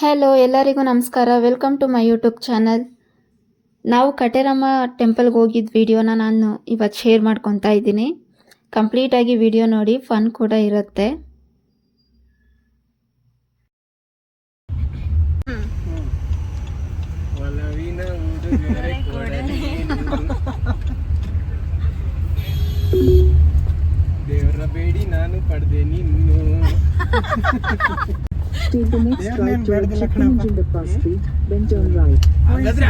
Hello ಎಲ್ಲರಿಗೂ ನಮಸ್ಕಾರ. Welcome to my YouTube channel. ನಾವು ಕಟೇರಮ್ಮ ಟೆಂಪಲ್ಗೆ ಹೋಗಿದ್ದ ವಿಡಿಯೋನ ನಾನು ಇವತ್ತು ಶೇರ್ ಮಾಡ್ಕೊತಾ ಇದ್ದೀನಿ. ಕಂಪ್ಲೀಟಾಗಿ ವಿಡಿಯೋ ನೋಡಿ, ಫನ್ ಕೂಡ ಇರುತ್ತೆ. ದೇವರ ಬೇಡಿ ನಾನು ಪಡೆದೆ ನಿನ್ನು.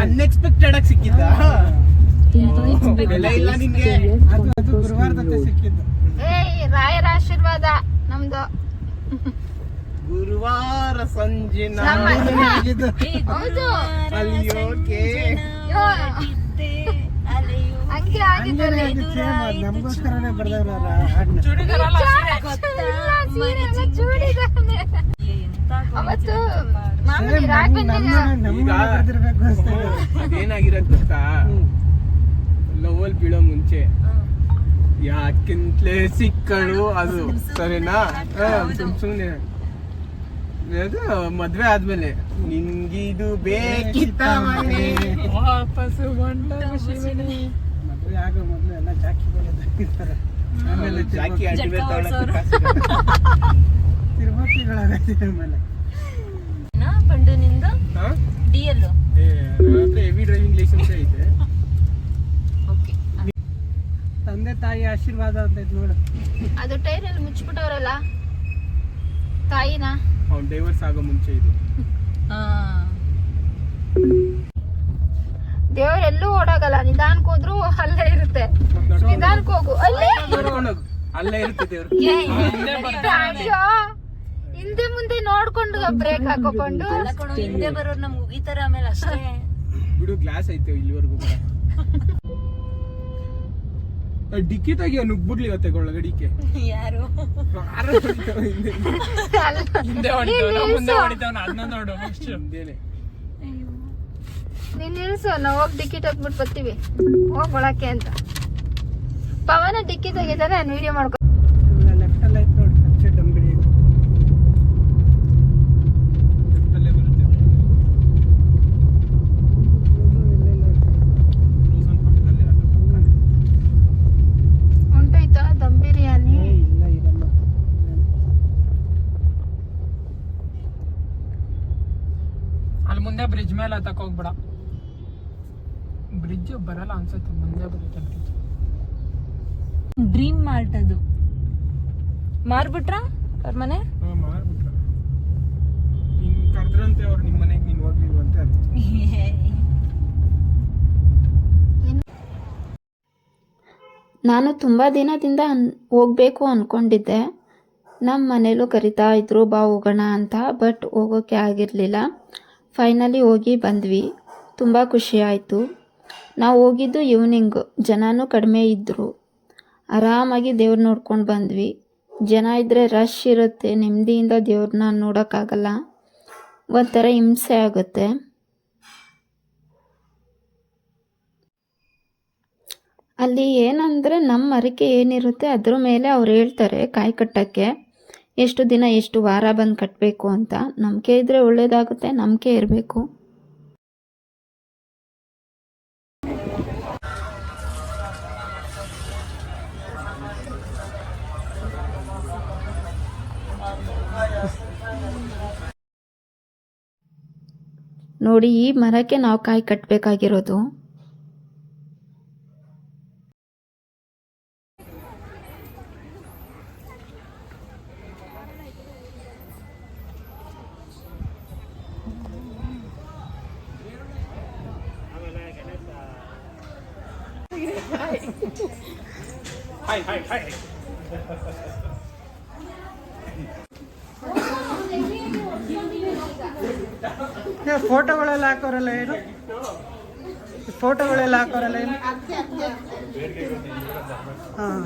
ಅನ್ಎಕ್ಸ್ಪೆಕ್ಟೆಡ್ ಆಗಿ ಸಿಕ್ಕಿದ್ದ, ಇಲ್ಲ ನಿನ್ಗೆ ಗುರುವಾರದಂತೆ ಸಿಕ್ಕಿದ್ದು. ರಾಯರ ಆಶೀರ್ವಾದ ನಮ್ದು. ಗುರುವಾರ ಸಂಜೆ ಅಲ್ಲಿಯೋಕೆ ಹಂಗೆ ಆಗಿದ್ದಾರೆ. ನಮಗೋಸ್ಕರನೇ ಬರ್ದವ್ರ ಅವತ್ತು ಅದೇನಾಗಿರೋದ್ ಗೊತ್ತಾ, ಲವಲ್ ಬೀಳೋ ಮುಂಚೆ ಯಾಕಿಂತಲೇ ಸಿಕ್ಕಳು ಅದು ಸರಿನಾ. ಸುಮ್ನೆ ಅದು ಮದ್ವೆ ಆದ್ಮೇಲೆ ನಿನ್ಗಿದು ಬೇಕಿತ್ತ ಮನೆ ವಾಪಸ್ಸು ಮದ್ವೆ ಆಗೋ ಮೊದ್ಲು ಎಲ್ಲ ಜಾಕಿಗಳು ಆಮೇಲೆ ಜಾಕಿ ತಿರುಮತಿಗಳಾಗತ್ತೆ. ಆಮೇಲೆ ಪಂಡು ನಿಂದು ಡಿಎಲ್ ಹೆವಿ ಡ್ರೈವಿಂಗ್ ಲೈಸೆನ್ಸ್ ಐತೆ. ಓಕೆ, ತಂದೆ ತಾಯಿ ಆಶೀರ್ವಾದ ಅಂತ ನೋಡು. ಅದು ಟೈರಲ್ಲಿ ಮುಚ್ಚಿಬಿಟ್ಟವ್ರಲ್ಲ ತಾಯಿನ. ಅವ್ನು ಡೈವರ್ಸ್ ಆಗೋ ಮುಂಚೆ ಇದು. ದೇವರೆಲ್ಲೂ ಓಡಾಗಲ್ಲ, ನಿಧಾನಕ್ಕೆ ಹೋದ್ರು ಅಲ್ಲೇ ಇರುತ್ತೆ. ನಿಧಾನಕ್ಕೆ ಹೋಗು, ಅಲ್ಲೇ ಇರುತ್ತೆ ದೇವ್ರು. ಅಯ್ಯೋ, ಹಿಂದೆ ಮುಂದೆ ನೋಡ್ಕೊಂಡು ಬ್ರೇಕ್ ಹಾಕೊಂಡು ಹಿಂದೆ ಬರೋರು ನಮ್ಗೆ ಉಗಿತಾರ ಆಮೇಲೆ ಅಷ್ಟೇ. ಬಿಡು, ಗ್ಲಾಸ್ ಐತೆ ಇಲ್ಲಿವರೆಗೂ. ಡಿಕ್ಕಿ ತೆಗಿಯೋ ನುಗ್ಬಿಡ್ಲಿ ಇವತ್ತೆ ಒಳಗಡಿಕೆ. ಯಾರು ನೀನ್ ನಿಲ್ಸು, ನಾವು ಹೋಗಿ ಟಿಕೆಟ್ ಹಾಕ್ಬಿಟ್ಟು ಬರ್ತೀವಿ. ಹೋಗ್ ಒಳಕ್ಕೆ ಅಂತ. ಪವನ ಡಿಕ್ಕಿ ತೆಗಿತಾನೆ, ನಾನು ವಿಡಿಯೋ ಮಾಡ್ಕೊ. ಲೆಫ್ಟ್ ಅಲ್ಲಿ ಐತೆ ನೋಡಿ, ಅಚ್ಚೆ ಡಂಬಿರಿ ಲೆಫ್ಟಲ್ಲೇ ಬರುತ್ತೆ. ಉಂಟಾಯ್ತಾ ದಮ್ ಬಿರಿಯಾನಿ? ಇಲ್ಲ ಇರಲ್ಲ. ಅಲ್ಲಿ ಮುಂದೆ ಬ್ರಿಡ್ಜ್ ಮೇಲೆ ಹತ್ತಕ್ ಹೋಗ್ಬೇಡ, ಬ್ರಿಡ್ಜ್ ಬರಲ್ಲ ಅನ್ಸುತ್ತೆ. ಮುಂದೆ ಬರುತ್ತೆ ಬ್ರಿಡ್ಜ್. ಡ್ರೀಮ್ ಮಾರ್ಟ್ ಅದು ಮಾರ್ಬಿಟ್ರ ಅವ್ರ ಮನೆ. ಮಾರ್ಬಿಟ್ರ. ನೀನ್ ಕರೆದ್ರಂತೆ ಅವ್ರು ನಿಮ್ಮ ಮನೆಗೆ, ನೀನ್ ಹೋಗ್ಲಿಲ್ವಂತೆ. ಅದು ನಾನು ತುಂಬ ದಿನದಿಂದ ಹೋಗಬೇಕು ಅಂದ್ಕೊಂಡಿದ್ದೆ. ನಮ್ಮ ಮನೇಲೂ ಕರಿತಾ ಇದ್ರು ಬಾ ಹೋಗೋಣ ಅಂತ, ಬಟ್ ಹೋಗೋಕ್ಕೆ ಆಗಿರಲಿಲ್ಲ. ಫೈನಲಿ ಹೋಗಿ ಬಂದ್ವಿ. ತುಂಬ ಖುಷಿ ಆಯಿತು. ನಾವು ಹೋಗಿದ್ದು ಈವ್ನಿಂಗು, ಜನನೂ ಕಡಿಮೆ ಇದ್ದರು. ಆರಾಮಾಗಿ ದೇವ್ರು ನೋಡ್ಕೊಂಡು ಬಂದ್ವಿ. ಜನ ಇದ್ದರೆ ರಶ್ ಇರುತ್ತೆ, ನೆಮ್ಮದಿಯಿಂದ ದೇವ್ರನ್ನ ನೋಡೋಕ್ಕಾಗಲ್ಲ, ಒಂಥರ ಹಿಂಸೆ ಆಗುತ್ತೆ. ಅಲ್ಲಿ ಏನಂದರೆ ನಮ್ಮ ಹರಕೆ ಏನಿರುತ್ತೆ ಅದ್ರ ಮೇಲೆ ಅವ್ರು ಹೇಳ್ತಾರೆ ಕಾಯಿ ಕಟ್ಟೋಕ್ಕೆ, ಎಷ್ಟು ದಿನ ಎಷ್ಟು ವಾರ ಬಂದು ಕಟ್ಟಬೇಕು ಅಂತ. ನಂಬಿಕೆ ಇದ್ದರೆ ಒಳ್ಳೆಯದಾಗುತ್ತೆ, ನಂಬಿಕೆ ಇರಬೇಕು. ನೋಡಿ, ಈ ಮರಕ್ಕೆ ನಾವು ಕಾಯಿ ಕಟ್ಟಬೇಕಾಗಿರೋದು. ಫೋಟೋಗಳೆಲ್ಲ ಹಾಕೋರಲ್ಲ, ಏನು ಫೋಟೋಗಳೆಲ್ಲ ಹಾಕೋರಲ್ಲ ಏನು? ಹಾಂ,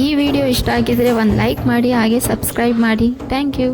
ಈ ವಿಡಿಯೋ ಇಷ್ಟ ಆಗಿದ್ರೆ ಒಂದು ಲೈಕ್ ಮಾಡಿ ಹಾಗೆ ಸಬ್ಸ್ಕ್ರೈಬ್ ಮಾಡಿ ಥ್ಯಾಂಕ್ ಯು.